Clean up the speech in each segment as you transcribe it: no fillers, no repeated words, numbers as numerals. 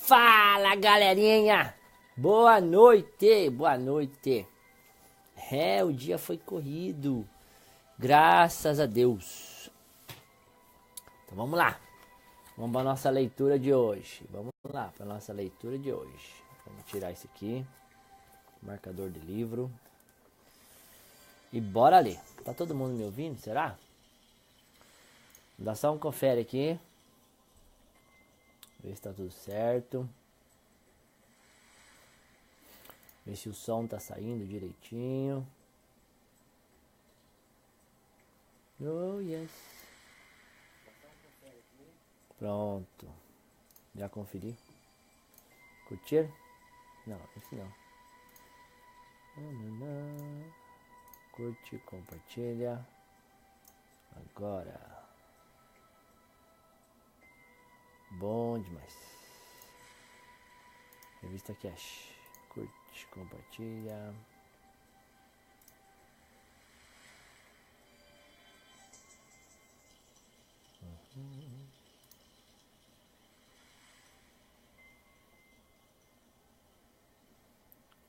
Fala, galerinha! Boa noite, boa noite. O dia foi corrido, graças a Deus. Então vamos lá, vamos para a nossa leitura de hoje. Vamos lá para a nossa leitura de hoje. Vamos tirar isso aqui, marcador de livro. E bora ler. Tá todo mundo me ouvindo, será? Dá só um confere aqui. Ver se tá tudo certo. Ver se o som tá saindo direitinho. Oh, yes. Pronto. Já conferi. Curtir? Não, esse não. Curte, compartilha. Agora. Bom demais. Revista Cash. Curte, compartilha.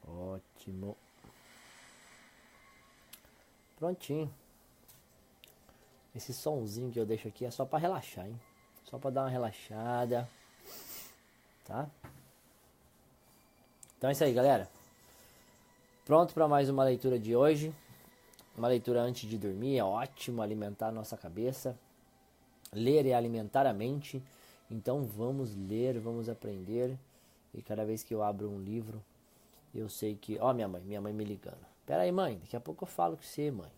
Ótimo. Prontinho. Esse somzinho que eu deixo aqui é só para relaxar, hein? Só para dar uma relaxada. Tá? Então é isso aí, galera. Pronto para mais uma leitura de hoje. Uma leitura antes de dormir. É ótimo alimentar a nossa cabeça. Ler é alimentar a mente. Então vamos ler, vamos aprender. E cada vez que eu abro um livro, eu sei que... Ó, minha mãe me ligando. Pera aí, mãe, daqui a pouco eu falo com você, mãe.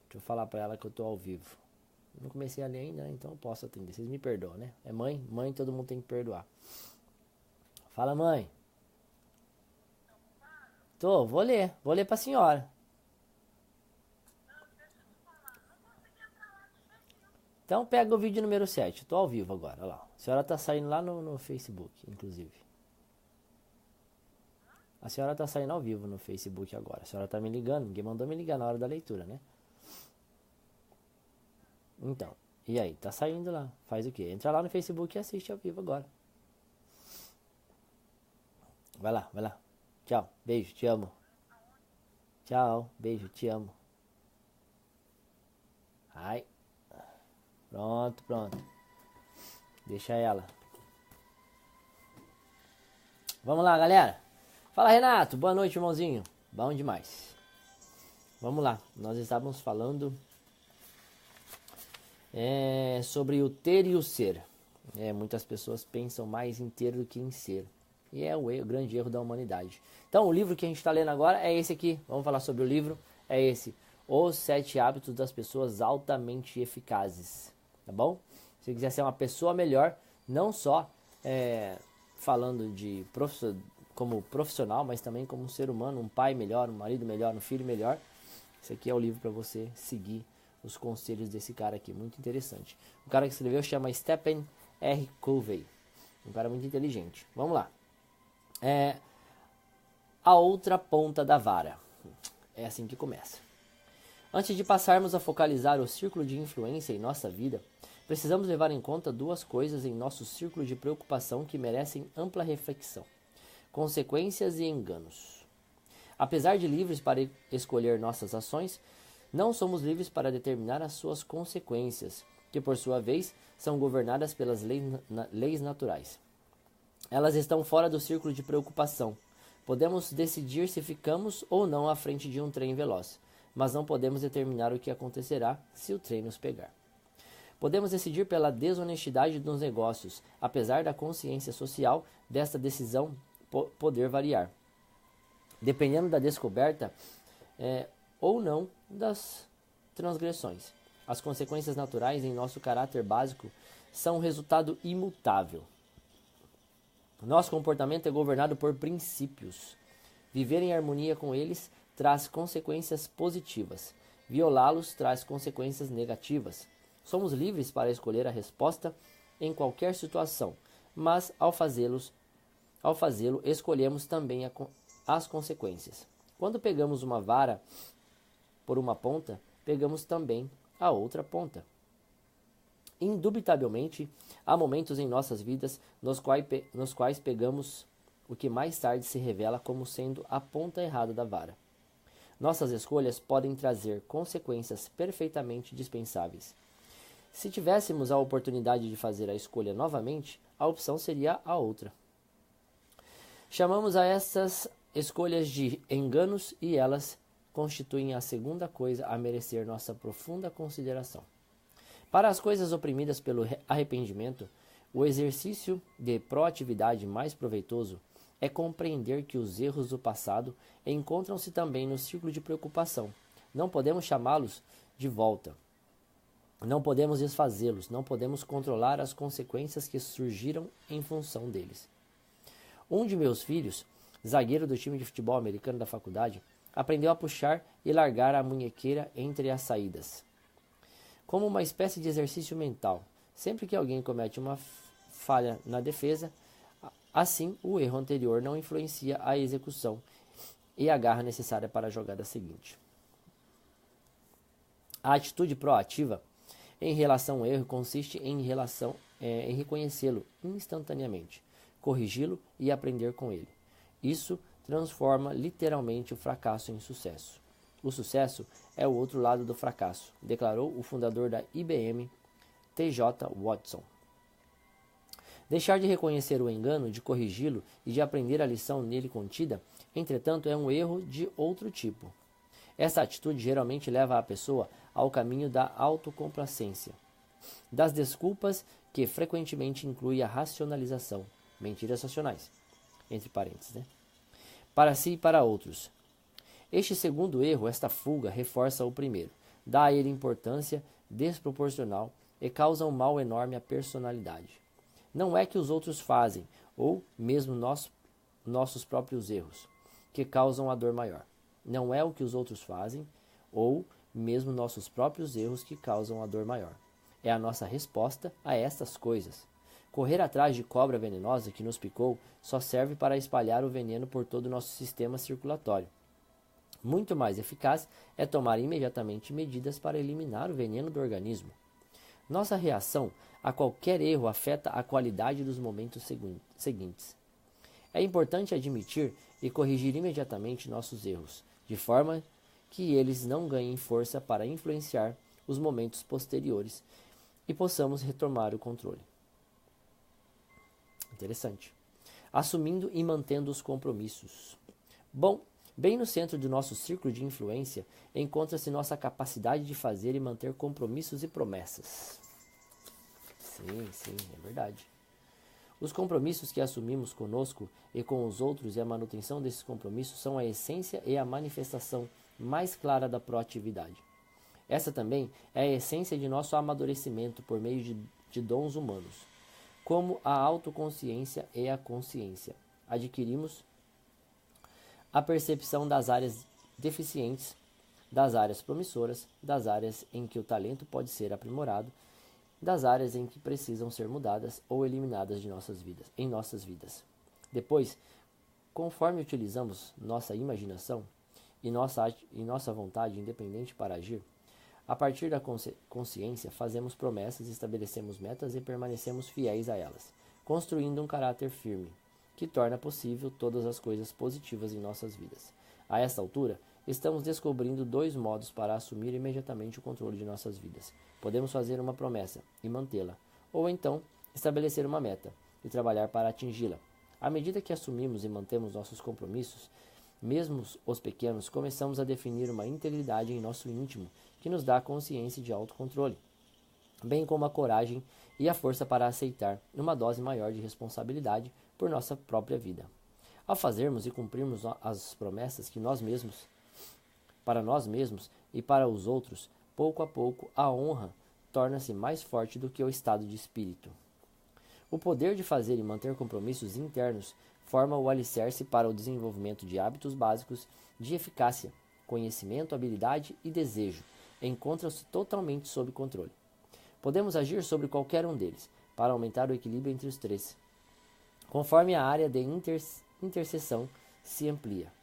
Deixa eu falar pra ela que eu tô ao vivo. Eu não comecei a ler ainda, né? Então eu posso atender. Vocês me perdoam, né? É mãe? Mãe, todo mundo tem que perdoar. Fala, mãe. Vou ler pra senhora. Então pega o vídeo número 7. Eu tô ao vivo agora, olha lá. A senhora tá saindo lá no Facebook, inclusive. A senhora tá saindo ao vivo no Facebook agora. A senhora tá me ligando, ninguém mandou me ligar na hora da leitura, né? Então, e aí? Tá saindo lá. Faz o quê? Entra lá no Facebook e assiste ao vivo agora. Vai lá, vai lá. Tchau, beijo, te amo. Tchau, beijo, te amo. Ai. Pronto. Deixa ela. Vamos lá, galera. Fala, Renato. Boa noite, irmãozinho. Bom demais. Vamos lá. Nós estávamos falando sobre o ter e o ser. Muitas pessoas pensam mais em ter do que em ser. E é o grande erro da humanidade. Então, o livro que a gente está lendo agora é esse aqui. Vamos falar sobre o livro. É esse. Os 7 hábitos das pessoas altamente eficazes. Tá bom? Se você quiser ser uma pessoa melhor, não só falando de como profissional, mas também como um ser humano, um pai melhor, um marido melhor, um filho melhor. Esse aqui é o livro para você seguir os conselhos desse cara aqui, muito interessante. O cara que escreveu chama Stephen R. Covey, um cara muito inteligente. Vamos lá. A outra ponta da vara. É assim que começa. Antes de passarmos a focalizar o círculo de influência em nossa vida, precisamos levar em conta 2 coisas em nosso círculo de preocupação que merecem ampla reflexão: consequências e enganos. Apesar de livres para escolher nossas ações, não somos livres para determinar as suas consequências, que por sua vez são governadas pelas leis naturais. Elas estão fora do círculo de preocupação. Podemos decidir se ficamos ou não à frente de um trem veloz, mas não podemos determinar o que acontecerá se o trem nos pegar. Podemos decidir pela desonestidade dos negócios, apesar da consciência social desta decisão poder variar, dependendo da descoberta ou não das transgressões. As consequências naturais em nosso caráter básico são um resultado imutável. Nosso comportamento é governado por princípios. Viver em harmonia com eles traz consequências positivas. Violá-los traz consequências negativas. Somos livres para escolher a resposta em qualquer situação, mas ao fazê-lo, escolhemos também as consequências. Quando pegamos uma vara por uma ponta, pegamos também a outra ponta. Indubitavelmente, há momentos em nossas vidas nos quais pegamos o que mais tarde se revela como sendo a ponta errada da vara. Nossas escolhas podem trazer consequências perfeitamente dispensáveis. Se tivéssemos a oportunidade de fazer a escolha novamente, a opção seria a outra. Chamamos a essas escolhas de enganos e elas constituem a segunda coisa a merecer nossa profunda consideração. Para as coisas oprimidas pelo arrependimento, o exercício de proatividade mais proveitoso é compreender que os erros do passado encontram-se também no círculo de preocupação. Não podemos chamá-los de volta. Não podemos desfazê-los, não podemos controlar as consequências que surgiram em função deles. Um de meus filhos, zagueiro do time de futebol americano da faculdade, aprendeu a puxar e largar a munhequeira entre as saídas, como uma espécie de exercício mental. Sempre que alguém comete uma falha na defesa, assim o erro anterior não influencia a execução e a garra necessária para a jogada seguinte. A atitude proativa em relação ao erro consiste em reconhecê-lo instantaneamente, corrigi-lo e aprender com ele. Isso transforma literalmente o fracasso em sucesso. O sucesso é o outro lado do fracasso, declarou o fundador da IBM, T.J. Watson. Deixar de reconhecer o engano, de corrigi-lo e de aprender a lição nele contida, entretanto, é um erro de outro tipo. Essa atitude geralmente leva a pessoa ao caminho da autocomplacência, das desculpas, que frequentemente inclui a racionalização, mentiras racionais, entre parênteses, para si e para outros. Este segundo erro, esta fuga, reforça o primeiro, dá a ele importância desproporcional e causa um mal enorme à personalidade. Não é que os outros fazem, ou mesmo nossos próprios erros, que causam a dor maior. Não é o que os outros fazem, ou mesmo nossos próprios erros que causam a dor maior. É a nossa resposta a estas coisas. Correr atrás de cobra venenosa que nos picou só serve para espalhar o veneno por todo o nosso sistema circulatório. Muito mais eficaz é tomar imediatamente medidas para eliminar o veneno do organismo. Nossa reação a qualquer erro afeta a qualidade dos momentos seguintes. É importante admitir e corrigir imediatamente nossos erros, de forma que eles não ganhem força para influenciar os momentos posteriores e possamos retomar o controle. Interessante. Assumindo e mantendo os compromissos. Bom, bem no centro do nosso círculo de influência encontra-se nossa capacidade de fazer e manter compromissos e promessas. Sim, é verdade. Os compromissos que assumimos conosco e com os outros e a manutenção desses compromissos são a essência e a manifestação mais clara da proatividade. Essa também é a essência de nosso amadurecimento por meio de dons humanos, como a autoconsciência e a consciência. Adquirimos a percepção das áreas deficientes, das áreas promissoras, das áreas em que o talento pode ser aprimorado, das áreas em que precisam ser mudadas ou eliminadas em nossas vidas. Depois, conforme utilizamos nossa imaginação e nossa vontade independente para agir, a partir da consciência fazemos promessas, estabelecemos metas e permanecemos fiéis a elas, construindo um caráter firme, que torna possível todas as coisas positivas em nossas vidas. A esta altura, estamos descobrindo dois modos para assumir imediatamente o controle de nossas vidas. Podemos fazer uma promessa e mantê-la, ou então estabelecer uma meta e trabalhar para atingi-la. À medida que assumimos e mantemos nossos compromissos, mesmo os pequenos, começamos a definir uma integridade em nosso íntimo que nos dá a consciência de autocontrole, bem como a coragem e a força para aceitar uma dose maior de responsabilidade por nossa própria vida. Ao fazermos e cumprirmos as promessas que para nós mesmos e para os outros, pouco a pouco a honra torna-se mais forte do que o estado de espírito. O poder de fazer e manter compromissos internos forma o alicerce para o desenvolvimento de hábitos básicos de eficácia, conhecimento, habilidade e desejo. Encontram-se totalmente sob controle. Podemos agir sobre qualquer um deles, para aumentar o equilíbrio entre os três. Conforme a área de interseção se amplia.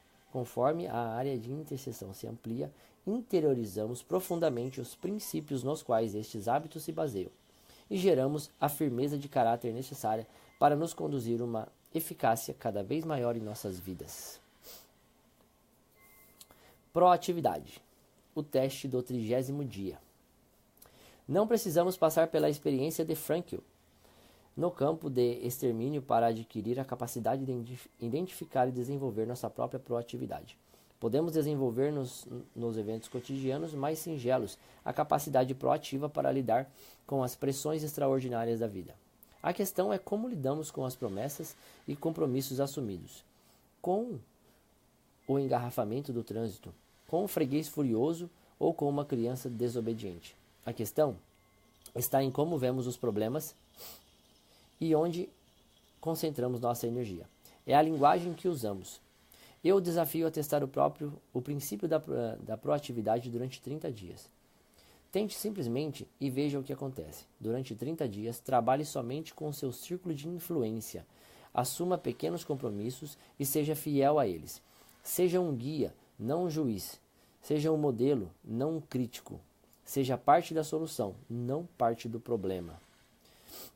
Interiorizamos profundamente os princípios nos quais estes hábitos se baseiam. e geramos a firmeza de caráter necessária para nos conduzir uma eficácia cada vez maior em nossas vidas. Proatividade. O teste do 30º dia. Não precisamos passar pela experiência de Frankl no campo de extermínio para adquirir a capacidade de identificar e desenvolver nossa própria proatividade. Podemos desenvolver nos eventos cotidianos mais singelos a capacidade proativa para lidar com as pressões extraordinárias da vida. A questão é como lidamos com as promessas e compromissos assumidos, com o engarrafamento do trânsito, com um freguês furioso ou com uma criança desobediente. A questão está em como vemos os problemas e onde concentramos nossa energia. É a linguagem que usamos. Eu o desafio a testar o princípio da proatividade durante 30 dias. Tente simplesmente e veja o que acontece. Durante 30 dias, trabalhe somente com o seu círculo de influência. Assuma pequenos compromissos e seja fiel a eles. Seja um guia, não um juiz. Seja um modelo, não um crítico. Seja parte da solução, não parte do problema.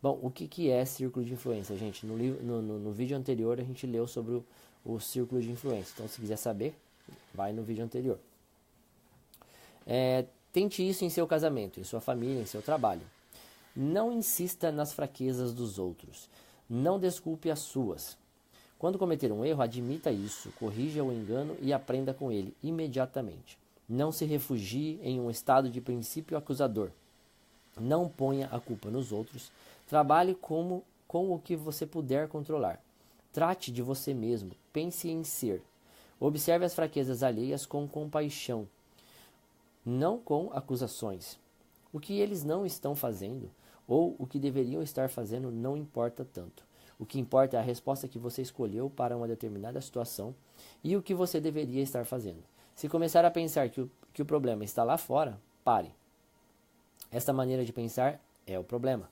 Bom, o que é círculo de influência, gente? No vídeo anterior a gente leu sobre o círculo de influência. Então, se quiser saber, vai no vídeo anterior. Tente isso em seu casamento, em sua família, em seu trabalho. Não insista nas fraquezas dos outros. Não desculpe as suas. Quando cometer um erro, admita isso, corrija o engano e aprenda com ele imediatamente. Não se refugie em um estado de princípio acusador. Não ponha a culpa nos outros. Trabalhe com o que você puder controlar. Trate de você mesmo. Pense em ser. Observe as fraquezas alheias com compaixão, não com acusações. O que eles não estão fazendo ou o que deveriam estar fazendo não importa tanto. O que importa é a resposta que você escolheu para uma determinada situação e o que você deveria estar fazendo. Se começar a pensar que o problema está lá fora, pare. Esta maneira de pensar é o problema.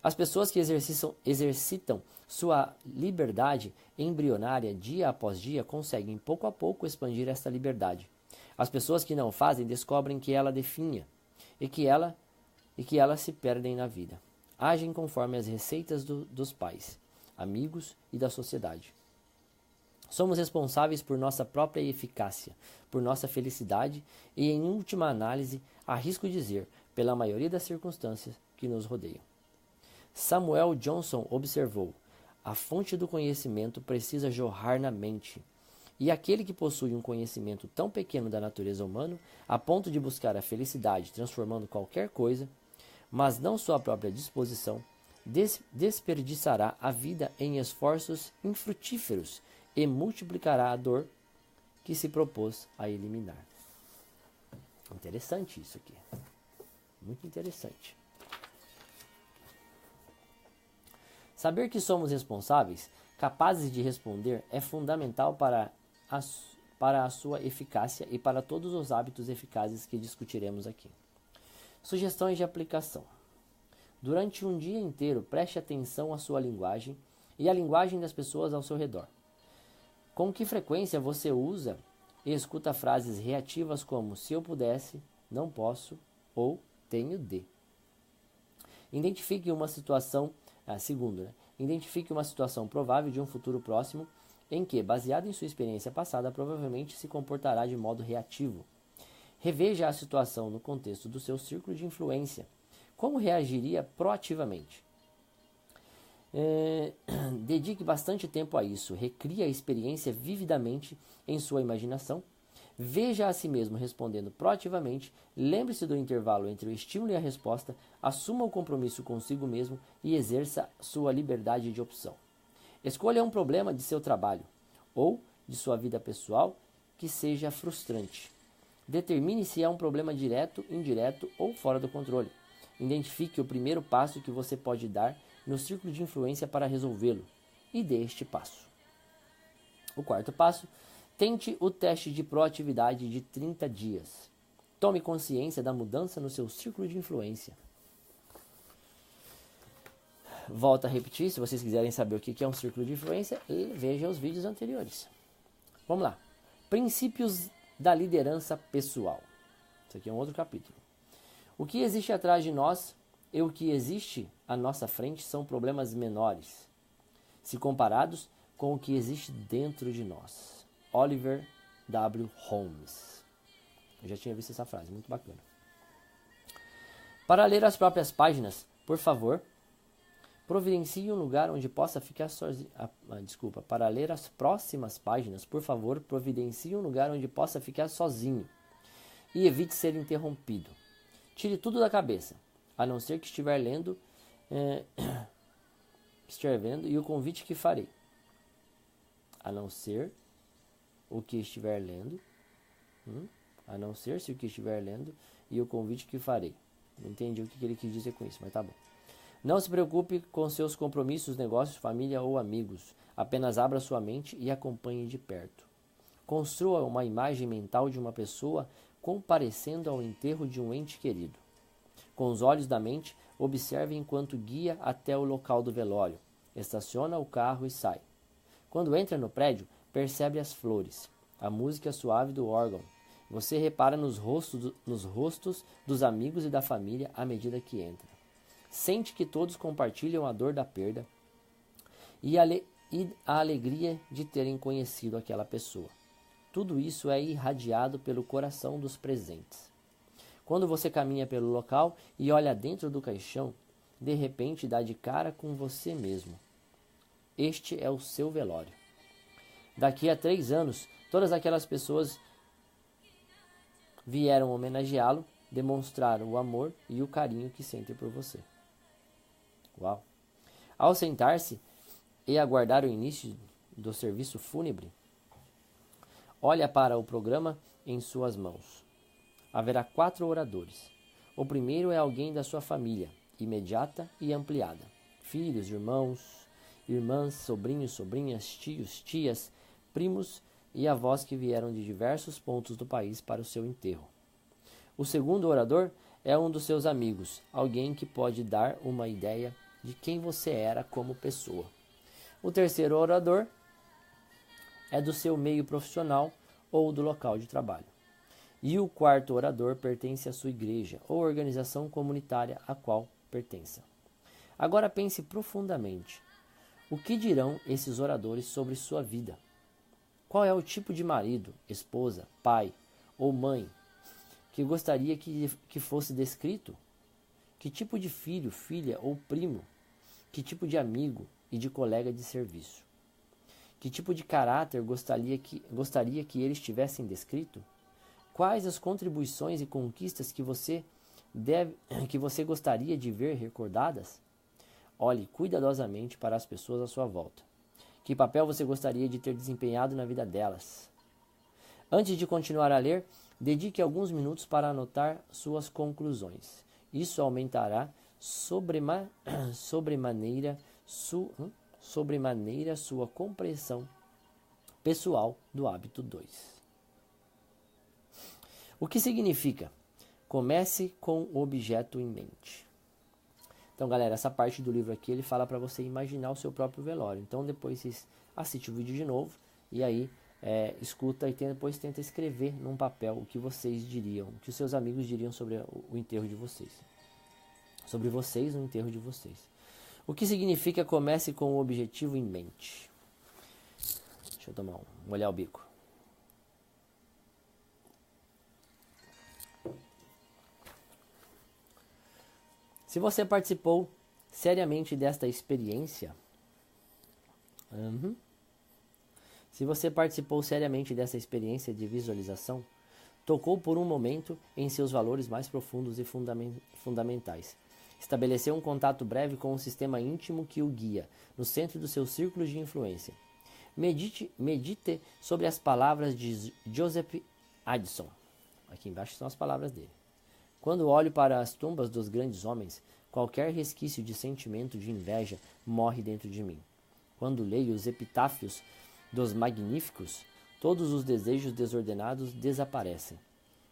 As pessoas que exercitam sua liberdade embrionária dia após dia conseguem pouco a pouco expandir esta liberdade. As pessoas que não fazem descobrem que ela definha e que elas se perdem na vida. Agem conforme as receitas dos pais, amigos e da sociedade. Somos responsáveis por nossa própria eficácia, por nossa felicidade e, em última análise, arrisco dizer, pela maioria das circunstâncias que nos rodeiam. Samuel Johnson observou: a fonte do conhecimento precisa jorrar na mente. E aquele que possui um conhecimento tão pequeno da natureza humana, a ponto de buscar a felicidade transformando qualquer coisa, mas não sua própria disposição, desperdiçará a vida em esforços infrutíferos e multiplicará a dor que se propôs a eliminar. Interessante isso aqui. Muito interessante. Saber que somos responsáveis, capazes de responder, é fundamental para a sua eficácia e para todos os hábitos eficazes que discutiremos aqui. Sugestões de aplicação. Durante um dia inteiro, preste atenção à sua linguagem e à linguagem das pessoas ao seu redor. Com que frequência você usa e escuta frases reativas como se eu pudesse, não posso ou tenho de. Identifique uma situação provável de um futuro próximo em que, baseado em sua experiência passada, provavelmente se comportará de modo reativo. Reveja a situação no contexto do seu círculo de influência. Como reagiria proativamente? Dedique bastante tempo a isso. Recrie a experiência vividamente em sua imaginação. Veja a si mesmo respondendo proativamente. Lembre-se do intervalo entre o estímulo e a resposta. Assuma o compromisso consigo mesmo e exerça sua liberdade de opção. Escolha um problema de seu trabalho ou de sua vida pessoal que seja frustrante. Determine se é um problema direto, indireto ou fora do controle. Identifique o primeiro passo que você pode dar no círculo de influência para resolvê-lo e dê este passo. O quarto passo: tente o teste de proatividade de 30 dias. Tome consciência da mudança no seu círculo de influência. Volto a repetir, se vocês quiserem saber o que é um círculo de influência, veja os vídeos anteriores. Vamos lá. Princípios da liderança pessoal. Isso aqui é um outro capítulo. O que existe atrás de nós e o que existe à nossa frente são problemas menores, se comparados com o que existe dentro de nós. Oliver W. Holmes. Eu já tinha visto essa frase, muito bacana. Para ler as próprias páginas, por favor, providencie um lugar onde possa ficar sozinho. Para ler as próximas páginas, por favor, providencie um lugar onde possa ficar sozinho e evite ser interrompido. Tire tudo da cabeça, a não ser que estiver lendo, e o convite que farei. A não ser o que estiver lendo, a não ser se o que estiver lendo e o convite que farei. Não entendi o que ele quis dizer com isso, mas tá bom. Não se preocupe com seus compromissos, negócios, família ou amigos. Apenas abra sua mente e acompanhe de perto. Construa uma imagem mental de uma pessoa comparecendo ao enterro de um ente querido. Com os olhos da mente, observe enquanto guia até o local do velório. Estaciona o carro e sai. Quando entra no prédio, percebe as flores, a música suave do órgão. Você repara nos rostos dos amigos e da família à medida que entra. Sente que todos compartilham a dor da perda e a alegria de terem conhecido aquela pessoa. Tudo isso é irradiado pelo coração dos presentes. Quando você caminha pelo local e olha dentro do caixão, de repente dá de cara com você mesmo. Este é o seu velório. Daqui a 3 anos, todas aquelas pessoas vieram homenageá-lo, demonstrar o amor e o carinho que sentem por você. Uau! Ao sentar-se e aguardar o início do serviço fúnebre, olha para o programa em suas mãos. Haverá 4 oradores. O primeiro é alguém da sua família, imediata e ampliada. Filhos, irmãos, irmãs, sobrinhos, sobrinhas, tios, tias, primos e avós que vieram de diversos pontos do país para o seu enterro. O segundo orador é um dos seus amigos, alguém que pode dar uma ideia de quem você era como pessoa. O terceiro orador é do seu meio profissional ou do local de trabalho. E o quarto orador pertence à sua igreja ou organização comunitária a qual pertença. Agora pense profundamente. O que dirão esses oradores sobre sua vida? Qual é o tipo de marido, esposa, pai ou mãe que gostaria que fosse descrito? Que tipo de filho, filha ou primo? Que tipo de amigo e de colega de serviço? Que tipo de caráter gostaria que eles tivessem descrito? Quais as contribuições e conquistas que você gostaria de ver recordadas? Olhe cuidadosamente para as pessoas à sua volta. Que papel você gostaria de ter desempenhado na vida delas? Antes de continuar a ler, dedique alguns minutos para anotar suas conclusões. Isso aumentará sobremaneira sua compreensão pessoal do hábito 2. O que significa? Comece com o objeto em mente. Então, galera, essa parte do livro aqui, ele fala para você imaginar o seu próprio velório. Então, depois vocês assistem o vídeo de novo e aí escuta e depois tenta escrever num papel o que vocês diriam, o que os seus amigos diriam sobre o enterro de vocês. Sobre vocês no enterro de vocês. O que significa comece com o objetivo em mente? Deixa eu molhar o bico. Se você participou seriamente desta experiência, de visualização, tocou por um momento em seus valores mais profundos e fundamentais. Estabeleceu um contato breve com um sistema íntimo que o guia, no centro do seu círculo de influência. Medite sobre as palavras de Joseph Addison. Aqui embaixo são as palavras dele. Quando olho para as tumbas dos grandes homens, qualquer resquício de sentimento de inveja morre dentro de mim. Quando leio os epitáfios dos magníficos, todos os desejos desordenados desaparecem.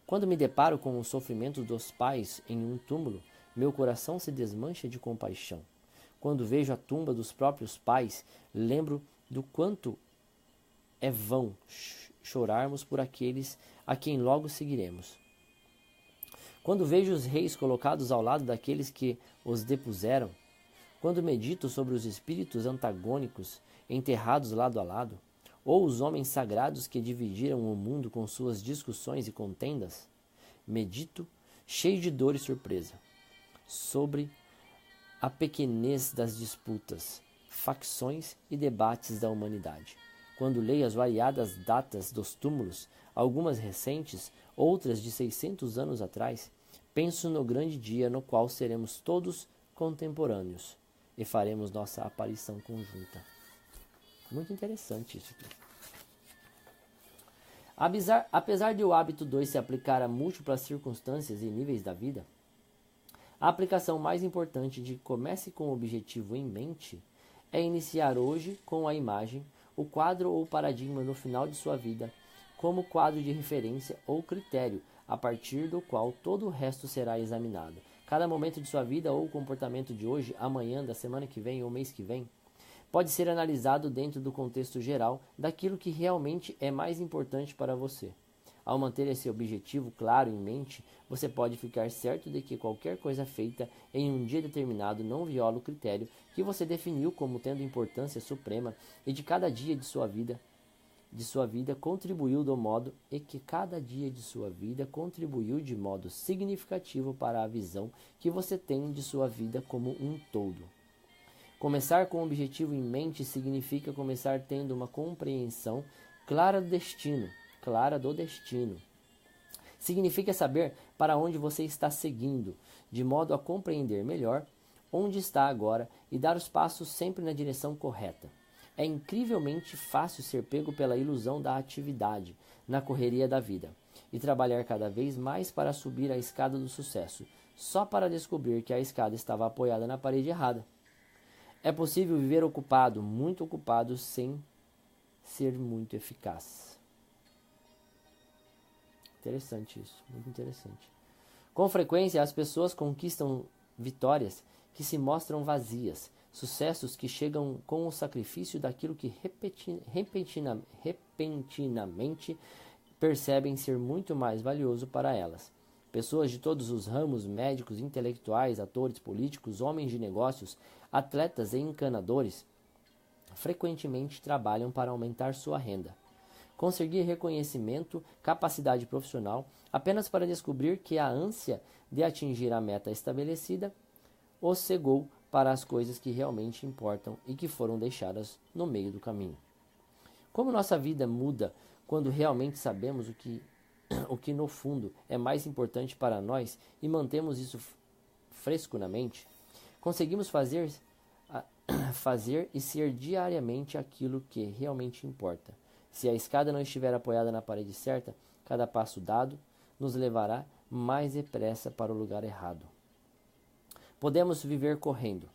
Quando me deparo com o sofrimento dos pais em um túmulo, meu coração se desmancha de compaixão. Quando vejo a tumba dos próprios pais, lembro do quanto é vão chorarmos por aqueles a quem logo seguiremos. Quando vejo os reis colocados ao lado daqueles que os depuseram, quando medito sobre os espíritos antagônicos enterrados lado a lado, ou os homens sagrados que dividiram o mundo com suas discussões e contendas, medito, cheio de dor e surpresa, sobre a pequenez das disputas, facções e debates da humanidade. Quando leio as variadas datas dos túmulos, algumas recentes, outras de 600 anos atrás, penso no grande dia no qual seremos todos contemporâneos e faremos nossa aparição conjunta. Muito interessante isso aqui. Apesar de o hábito 2 se aplicar a múltiplas circunstâncias e níveis da vida, a aplicação mais importante de comece com o objetivo em mente é iniciar hoje com a imagem, o quadro ou paradigma no final de sua vida, como quadro de referência ou critério, a partir do qual todo o resto será examinado. Cada momento de sua vida ou comportamento de hoje, amanhã, da semana que vem ou mês que vem, pode ser analisado dentro do contexto geral daquilo que realmente é mais importante para você. Ao manter esse objetivo claro em mente, você pode ficar certo de que qualquer coisa feita em um dia determinado não viola o critério que você definiu como tendo importância suprema e de cada dia de sua vida contribuiu do modo e que cada dia de sua vida contribuiu de modo significativo para a visão que você tem de sua vida como um todo. Começar com o objetivo em mente significa começar tendo uma compreensão clara do destino. Significa saber para onde você está seguindo, de modo a compreender melhor onde está agora e dar os passos sempre na direção correta. É incrivelmente fácil ser pego pela ilusão da atividade na correria da vida e trabalhar cada vez mais para subir a escada do sucesso, só para descobrir que a escada estava apoiada na parede errada. É possível viver ocupado, muito ocupado, sem ser muito eficaz. Interessante isso, muito interessante. Com frequência, as pessoas conquistam vitórias que se mostram vazias, sucessos que chegam com o sacrifício daquilo que repentinamente percebem ser muito mais valioso para elas. Pessoas de todos os ramos, médicos, intelectuais, atores, políticos, homens de negócios, atletas e encanadores, frequentemente trabalham para aumentar sua renda, conseguir reconhecimento, capacidade profissional, apenas para descobrir que a ânsia de atingir a meta estabelecida os cegou para as coisas que realmente importam e que foram deixadas no meio do caminho. Como nossa vida muda quando realmente sabemos o que no fundo é mais importante para nós e mantemos isso fresco na mente, conseguimos fazer e ser diariamente aquilo que realmente importa. Se a escada não estiver apoiada na parede certa, cada passo dado nos levará mais depressa para o lugar errado. Podemos viver correndo,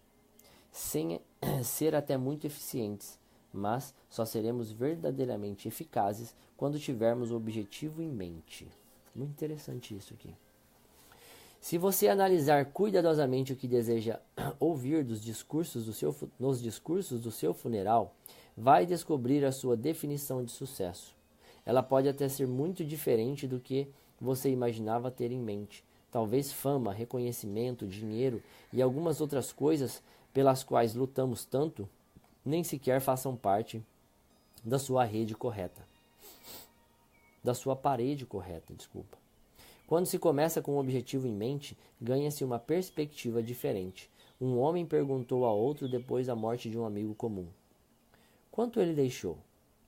sem ser até muito eficientes, mas só seremos verdadeiramente eficazes quando tivermos o objetivo em mente. Muito interessante isso aqui. Se você analisar cuidadosamente o que deseja ouvir nos discursos do seu funeral, vai descobrir a sua definição de sucesso. Ela pode até ser muito diferente do que você imaginava ter em mente. Talvez fama, reconhecimento, dinheiro e algumas outras coisas pelas quais lutamos tanto nem sequer façam parte da sua rede correta. Da sua parede correta, desculpa. Quando se começa com um objetivo em mente, ganha-se uma perspectiva diferente. Um homem perguntou a outro depois da morte de um amigo comum: quanto ele deixou?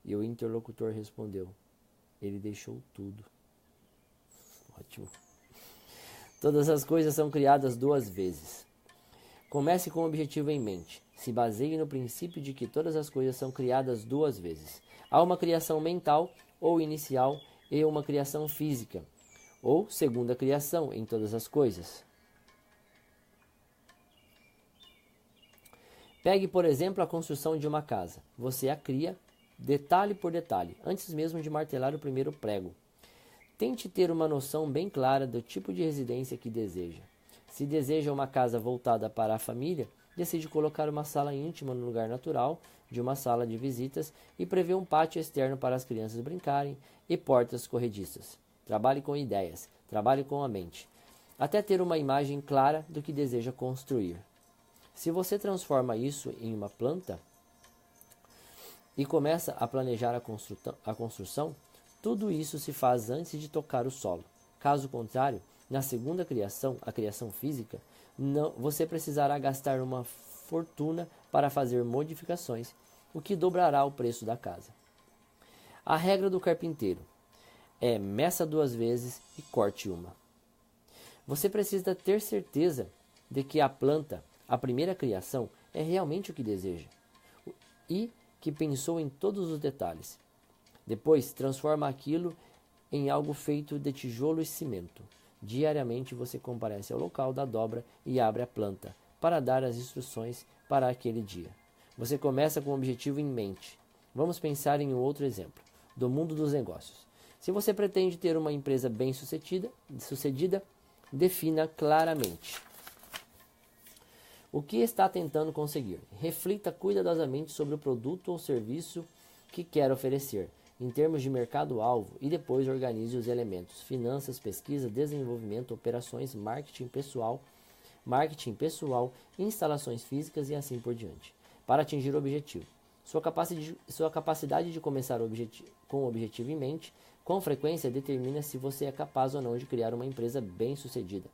E o interlocutor respondeu: ele deixou tudo. Ótimo. Todas as coisas são criadas duas vezes. Comece com o objetivo em mente. Se baseie no princípio de que todas as coisas são criadas duas vezes. Há uma criação mental ou inicial e uma criação física, ou segunda criação em todas as coisas. Pegue, por exemplo, a construção de uma casa. Você a cria, detalhe por detalhe, antes mesmo de martelar o primeiro prego. Tente ter uma noção bem clara do tipo de residência que deseja. Se deseja uma casa voltada para a família, decide colocar uma sala íntima no lugar natural de uma sala de visitas e prevê um pátio externo para as crianças brincarem e portas corrediças. Trabalhe com ideias, trabalhe com a mente. até ter uma imagem clara do que deseja construir. Se você transforma isso em uma planta e começa a planejar a construção, tudo isso se faz antes de tocar o solo. Caso contrário, na segunda criação, a criação física, você precisará gastar uma fortuna para fazer modificações, o que dobrará o preço da casa. A regra do carpinteiro é: meça 2 vezes e corte uma. Você precisa ter certeza de que a planta, a primeira criação, é realmente o que deseja e que pensou em todos os detalhes. Depois, transforma aquilo em algo feito de tijolo e cimento. Diariamente você comparece ao local da dobra e abre a planta para dar as instruções para aquele dia. Você começa com um objetivo em mente. Vamos pensar em um outro exemplo, do mundo dos negócios. Se você pretende ter uma empresa bem-sucedida, defina claramente o que está tentando conseguir. Reflita cuidadosamente sobre o produto ou serviço que quer oferecer, em termos de mercado-alvo, e depois organize os elementos: finanças, pesquisa, desenvolvimento, operações, marketing pessoal, instalações físicas e assim por diante, para atingir o objetivo. Sua capacidade de começar com o objetivo em mente, com frequência determina se você é capaz ou não de criar uma empresa bem-sucedida.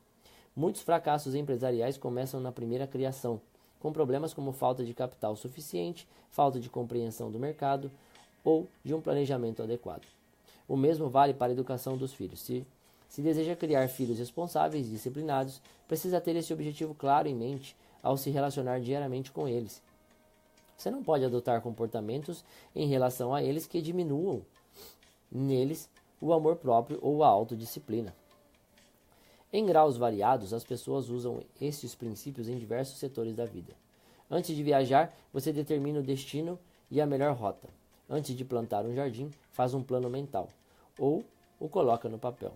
Muitos fracassos empresariais começam na primeira criação, com problemas como falta de capital suficiente, falta de compreensão do mercado ou de um planejamento adequado. O mesmo vale para a educação dos filhos. Se deseja criar filhos responsáveis e disciplinados, precisa ter esse objetivo claro em mente ao se relacionar diariamente com eles. Você não pode adotar comportamentos em relação a eles que diminuam neles o amor próprio ou a autodisciplina. Em graus variados, as pessoas usam estes princípios em diversos setores da vida. Antes de viajar, você determina o destino e a melhor rota. Antes de plantar um jardim, faz um plano mental, ou o coloca no papel.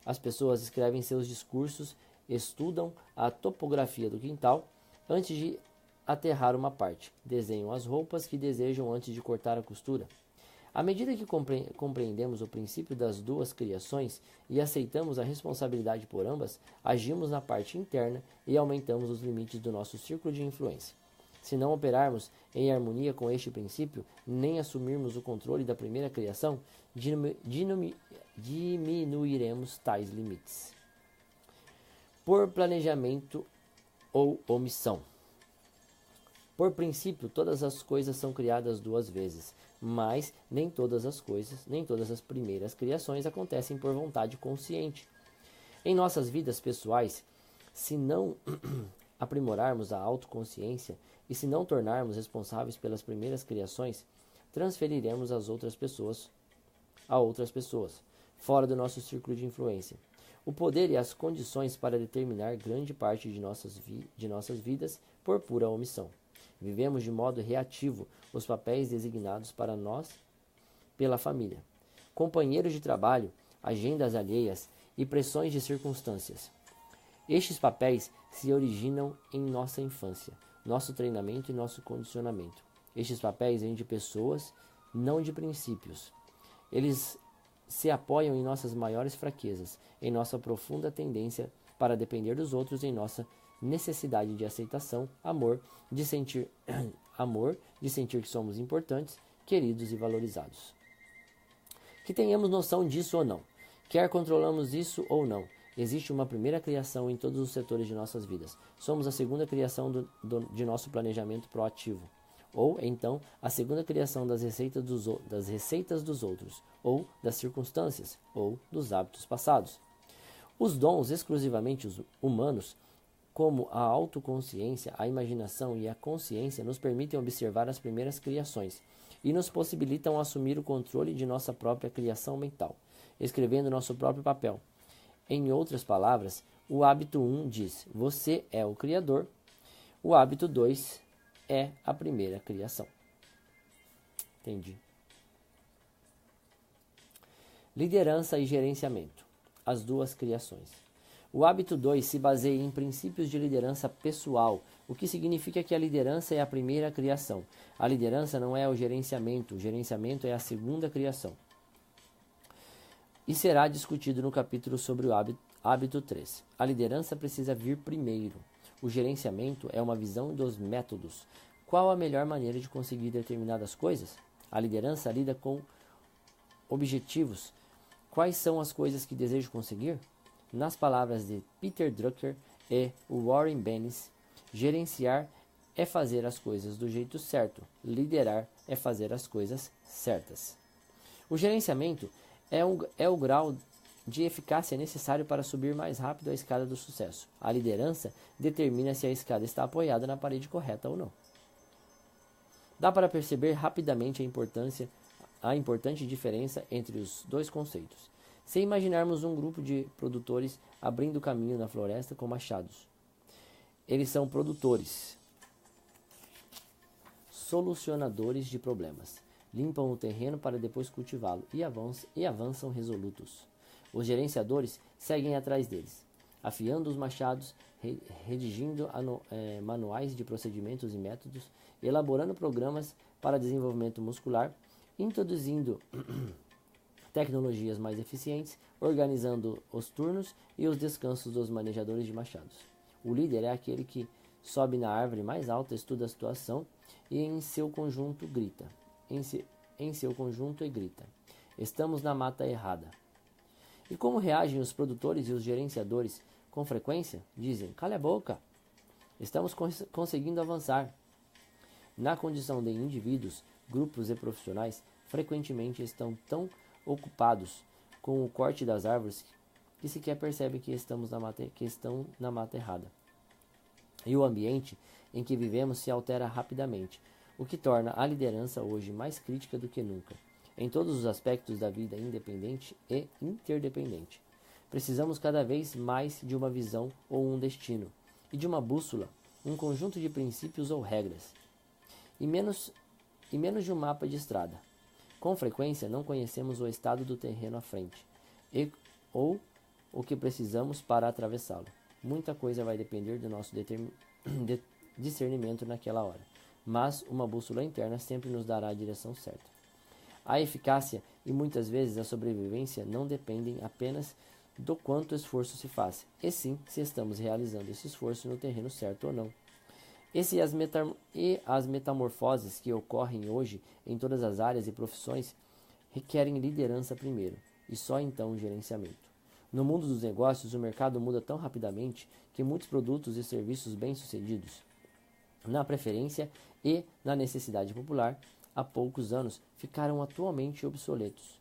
As pessoas escrevem seus discursos, estudam a topografia do quintal antes de aterrar uma parte, desenham as roupas que desejam antes de cortar a costura. À medida que compreendemos o princípio das 2 criações e aceitamos a responsabilidade por ambas, agimos na parte interna e aumentamos os limites do nosso círculo de influência. Se não operarmos em harmonia com este princípio, nem assumirmos o controle da primeira criação, diminuiremos tais limites. Por planejamento ou omissão. Por princípio, todas as coisas são criadas 2 vezes, mas nem todas as primeiras criações acontecem por vontade consciente. Em nossas vidas pessoais, se não aprimorarmos a autoconsciência e se não tornarmos responsáveis pelas primeiras criações, transferiremos a outras pessoas, fora do nosso círculo de influência. O poder e as condições para determinar grande parte de nossas vidas por pura omissão. Vivemos de modo reativo os papéis designados para nós pela família, companheiros de trabalho, agendas alheias e pressões de circunstâncias. Estes papéis se originam em nossa infância, nosso treinamento e nosso condicionamento. Estes papéis vêm de pessoas, não de princípios. Eles se apoiam em nossas maiores fraquezas, em nossa profunda tendência para depender dos outros, em nossa necessidade de aceitação, amor, de sentir que somos importantes, queridos e valorizados. Que tenhamos noção disso ou não, quer controlamos isso ou não, existe uma primeira criação em todos os setores de nossas vidas. Somos a segunda criação de nosso planejamento proativo, ou então a segunda criação das receitas dos outros, ou das circunstâncias, ou dos hábitos passados. Os dons exclusivamente humanos, como a autoconsciência, a imaginação e a consciência, nos permitem observar as primeiras criações e nos possibilitam assumir o controle de nossa própria criação mental, escrevendo nosso próprio papel. Em outras palavras, o hábito 1 diz: você é o criador. O hábito 2 é a primeira criação. Entendi. Liderança e gerenciamento. As 2 criações. O hábito 2 se baseia em princípios de liderança pessoal, o que significa que a liderança é a primeira criação. A liderança não é o gerenciamento é a segunda criação. E será discutido no capítulo sobre Hábito 3. A liderança precisa vir primeiro. O gerenciamento é uma visão dos métodos. Qual a melhor maneira de conseguir determinadas coisas? A liderança lida com objetivos. Quais são as coisas que desejo conseguir? Nas palavras de Peter Drucker e Warren Bennis, gerenciar é fazer as coisas do jeito certo. Liderar é fazer as coisas certas. O gerenciamento é o grau de eficácia necessário para subir mais rápido a escada do sucesso. A liderança determina se a escada está apoiada na parede correta ou não. Dá para perceber rapidamente a importante diferença entre os dois conceitos. Se imaginarmos um grupo de produtores abrindo caminho na floresta com machados. Eles são produtores, solucionadores de problemas. Limpam o terreno para depois cultivá-lo e avançam resolutos. Os gerenciadores seguem atrás deles, afiando os machados, redigindo manuais de procedimentos e métodos, elaborando programas para desenvolvimento muscular, introduzindo tecnologias mais eficientes, organizando os turnos e os descansos dos manejadores de machados. O líder é aquele que sobe na árvore mais alta, estuda a situação e em seu conjunto grita. Estamos na mata errada. E como reagem os produtores e os gerenciadores? Com frequência, dizem, cala a boca. Estamos conseguindo avançar. Na condição de indivíduos, grupos e profissionais, frequentemente estão tão ocupados com o corte das árvores que sequer percebem que estão na mata errada. E o ambiente em que vivemos se altera rapidamente, o que torna a liderança hoje mais crítica do que nunca, em todos os aspectos da vida independente e interdependente. Precisamos cada vez mais de uma visão ou um destino, e de uma bússola, um conjunto de princípios ou regras, e menos de um mapa de estrada. Com frequência, não conhecemos o estado do terreno à frente, ou o que precisamos para atravessá-lo. Muita coisa vai depender do nosso discernimento naquela hora, mas uma bússola interna sempre nos dará a direção certa. A eficácia e muitas vezes a sobrevivência não dependem apenas do quanto esforço se faz, e sim se estamos realizando esse esforço no terreno certo ou não. As metamorfoses que ocorrem hoje em todas as áreas e profissões requerem liderança primeiro, e só então gerenciamento. No mundo dos negócios, o mercado muda tão rapidamente que muitos produtos e serviços bem-sucedidos, na preferência e na necessidade popular, há poucos anos, ficaram atualmente obsoletos.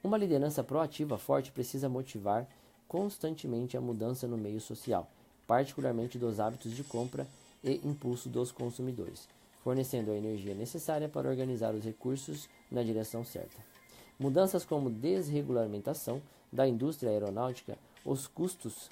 Uma liderança proativa forte precisa motivar constantemente a mudança no meio social, particularmente dos hábitos de compra e impulso dos consumidores, fornecendo a energia necessária para organizar os recursos na direção certa. Mudanças como desregulamentação da indústria aeronáutica, os custos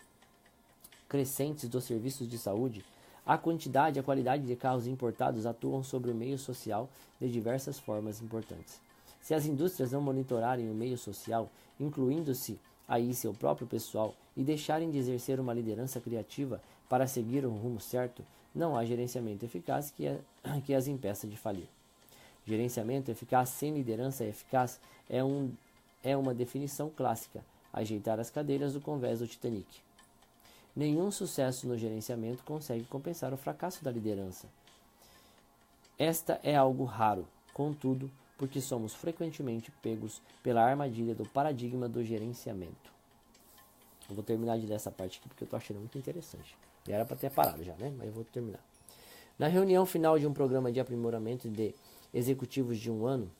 crescentes dos serviços de saúde, a quantidade e a qualidade de carros importados atuam sobre o meio social de diversas formas importantes. Se as indústrias não monitorarem o meio social, incluindo-se aí seu próprio pessoal, e deixarem de exercer uma liderança criativa para seguir o rumo certo, não há gerenciamento eficaz que as impeça de falir. Gerenciamento eficaz sem liderança eficaz é uma definição clássica, ajeitar as cadeiras do convés do Titanic. Nenhum sucesso no gerenciamento consegue compensar o fracasso da liderança. Esta é algo raro, contudo, porque somos frequentemente pegos pela armadilha do paradigma do gerenciamento. Eu vou terminar de ler essa parte aqui porque eu estou achando muito interessante. E era para ter parado já, né? Mas eu vou terminar. Na reunião final de um programa de aprimoramento de executivos de um ano,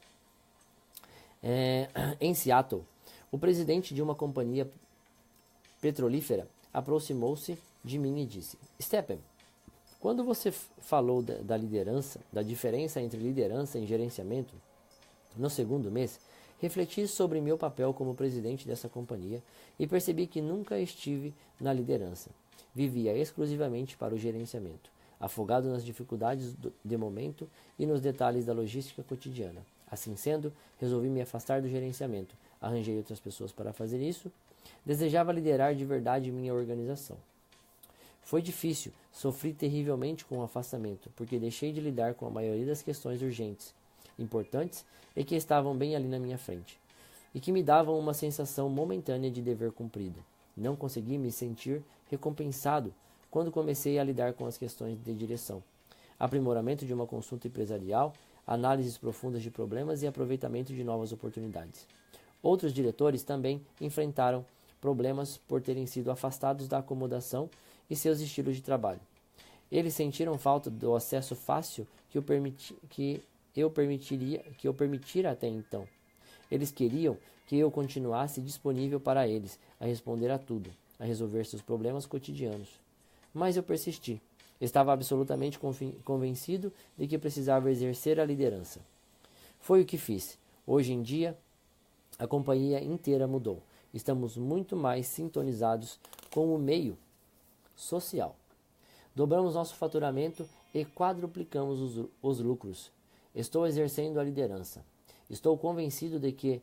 em Seattle, o presidente de uma companhia petrolífera aproximou-se de mim e disse: Stephen, quando você falou da liderança, da diferença entre liderança e gerenciamento, no segundo mês, refleti sobre meu papel como presidente dessa companhia e percebi que nunca estive na liderança. Vivia exclusivamente para o gerenciamento, afogado nas dificuldades de momento e nos detalhes da logística cotidiana. Assim sendo, resolvi me afastar do gerenciamento. Arranjei outras pessoas para fazer isso. Desejava liderar de verdade minha organização. Foi difícil, sofri terrivelmente com o afastamento, porque deixei de lidar com a maioria das questões urgentes, importantes e que estavam bem ali na minha frente, e que me davam uma sensação momentânea de dever cumprido. Não consegui me sentir recompensado quando comecei a lidar com as questões de direção, aprimoramento de uma consulta empresarial, análises profundas de problemas e aproveitamento de novas oportunidades. Outros diretores também enfrentaram problemas por terem sido afastados da acomodação e seus estilos de trabalho. Eles sentiram falta do acesso fácil que eu permitira até então. Eles queriam que eu continuasse disponível para eles, a responder a tudo, a resolver seus problemas cotidianos. Mas eu persisti. Estava absolutamente convencido de que precisava exercer a liderança. Foi o que fiz. Hoje em dia, a companhia inteira mudou. Estamos muito mais sintonizados com o meio social. Dobramos nosso faturamento e quadruplicamos os lucros. Estou exercendo a liderança. Estou convencido de que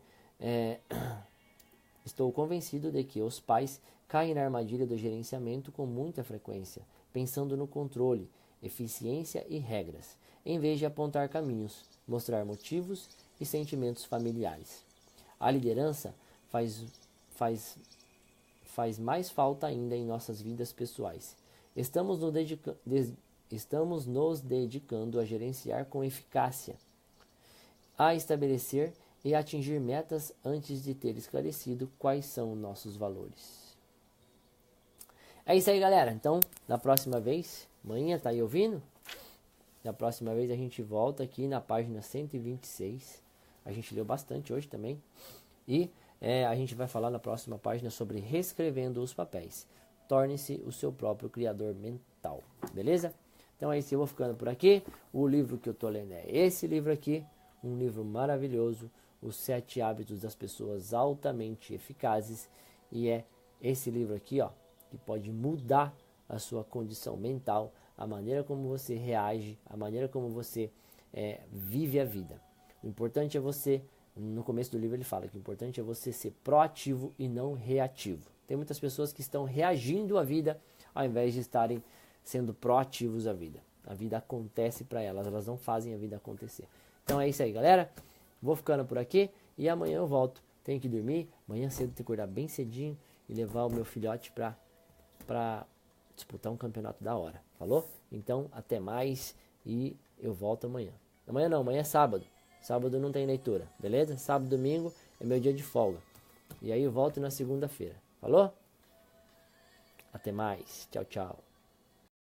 os pais caem na armadilha do gerenciamento com muita frequência, pensando no controle, eficiência e regras, em vez de apontar caminhos, mostrar motivos e sentimentos familiares. A liderança faz mais falta ainda em nossas vidas pessoais. Estamos nos dedicando a gerenciar com eficácia, a estabelecer e atingir metas antes de ter esclarecido quais são nossos valores. É isso aí, galera. Então, na próxima vez, amanhã, tá aí ouvindo? Na próxima vez a gente volta aqui na página 126. A gente leu bastante hoje também. E a gente vai falar na próxima página sobre reescrevendo os papéis. Torne-se o seu próprio criador mental. Beleza? Então é isso, eu vou ficando por aqui. O livro que eu tô lendo é esse livro aqui. Um livro maravilhoso. Os 7 hábitos das pessoas altamente eficazes. E é esse livro aqui, ó, que pode mudar a sua condição mental, a maneira como você reage, a maneira como você vive a vida. O importante é você, no começo do livro ele fala que o importante é você ser proativo e não reativo. Tem muitas pessoas que estão reagindo à vida ao invés de estarem sendo proativos à vida. A vida acontece para elas, elas não fazem a vida acontecer. Então é isso aí, galera. Vou ficando por aqui e amanhã eu volto. Tenho que dormir, amanhã cedo tenho que acordar bem cedinho e levar o meu filhote para disputar um campeonato da hora. Falou? Então, até mais e eu volto amanhã. Amanhã não, amanhã é sábado. Sábado não tem leitura, beleza? Sábado e domingo é meu dia de folga. E aí eu volto na segunda-feira. Falou? Até mais. Tchau, tchau.